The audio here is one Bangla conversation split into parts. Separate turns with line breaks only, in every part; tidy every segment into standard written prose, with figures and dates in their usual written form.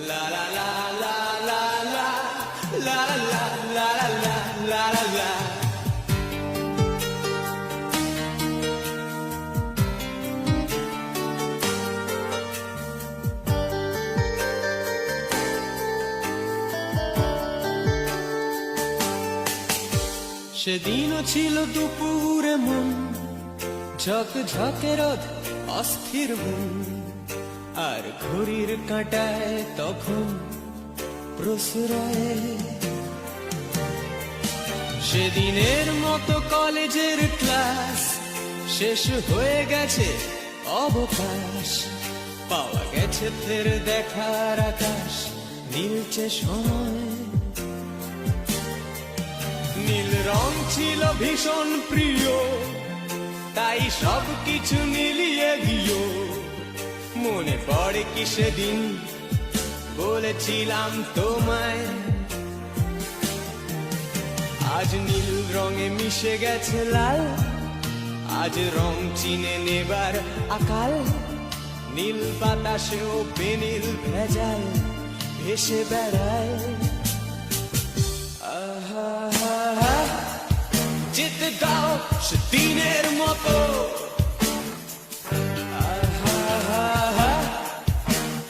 La la la la la la la la la la la la la. সেদিনও ছিল দুপুরে মন ঝকঝকে রোদ অস্থির মন আর ঘড়ির কাঁটায় তখন প্রশ্রয় সেদিনের মতো কলেজের ক্লাস শেষ হয়ে গেছে অবকাশ পাওয়া গেছে ফের দেখার আকাশ নীলচে সময় নীল রং ছিল ভীষণ প্রিয় তাই সব কিছু মিলিয়ে দিও মনে পড়ে কি সেদিন বলেছিলাম তোমায় আজ নীল রঙে মিশে গেছে লাল আজ রং চিনে নেবার আকাল নীল বাতাসেও বেনীল ভেজাল ভেসে বেড়ায় যেতে দাও সেদিনের মতো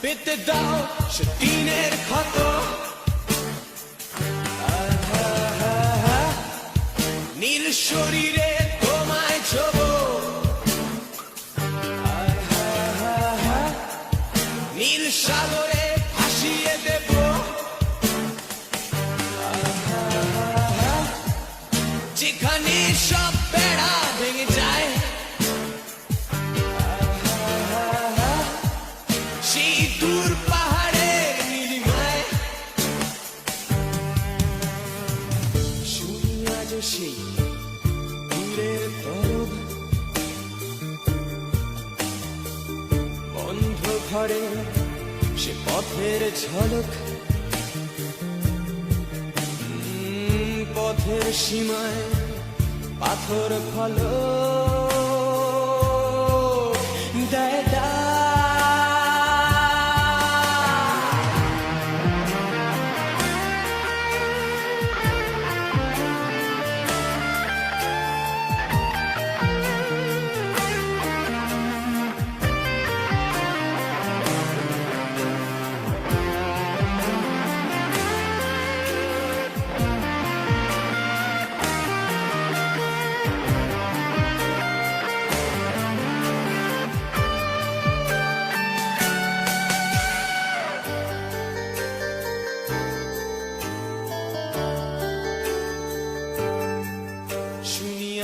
পেতে দাও সেদিনের ক্ষত নীল শরীরে তোমায় ছোব নীল সাগরে ভাসিয়ে দেব যেখানে সব বেড়া ভেঙে যায় সেই দূর পাহাড়ের নীলিমায় শুনি আজ সেই দূরের তরব বন্ধ ঘরে সে পথের ঝলক পথের সীমায় পাথর ফলক দেয়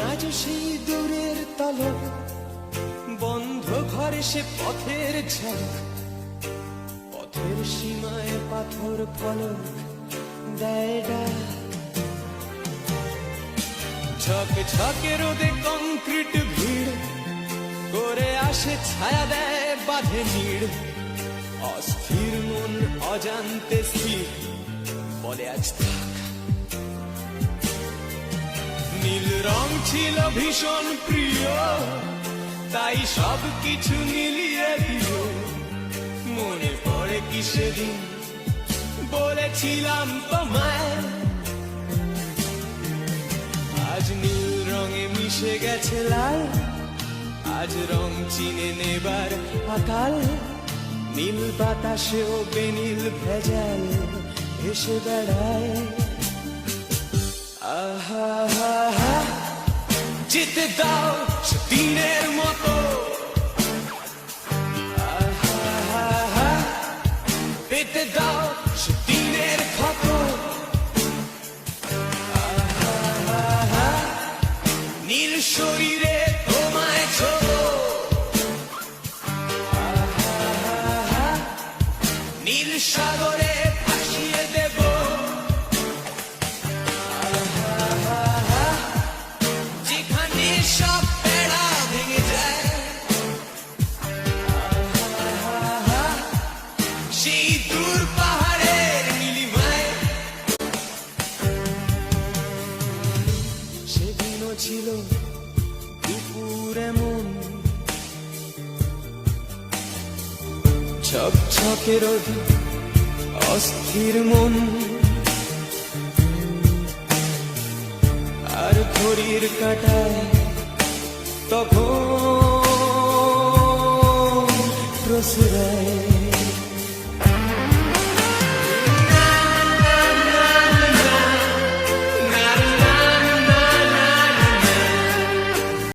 আজ সেই দূরের তলক বন্ধ ঘরে সে পথের ঝলক পথের সীমায় পাথর ফলক দেয় ঝকঝকে রোদে কংক্রিট ভিড় করে আসে ছায়া দেয় বাঁধে নিড় অস্থির মন অজান্তে স্থির বলে আজ থাক নীল রং ছিল ভীষণ প্রিয় তাই সব কিছু মিলিয়ে দিও মনে পড়ে কি সেদিন বলেছিলাম তোমায় আজ নীল রঙে মিশে গেছে লাল আজ রং চিনে নেবার আকাল নীল বাতাসেও বেনীল ভেজাল ভেসে বেড়ায় যেতে দাও সেদিনের মতো পেতে দাও সেদিনের ক্ষত নীল শরীরে তোমায় ছোব নীল সাগরে ভাসিয়ে দেব যেখানে সব বেড়া ভেঙে যায় সেই দূর পাহাড়ের নীলিমায় সেদিনও ছিল দুপুরে মন ঝকঝকে রোদ অস্থির মন আর ঘড়ির কাঁটায় তখন প্রসরায়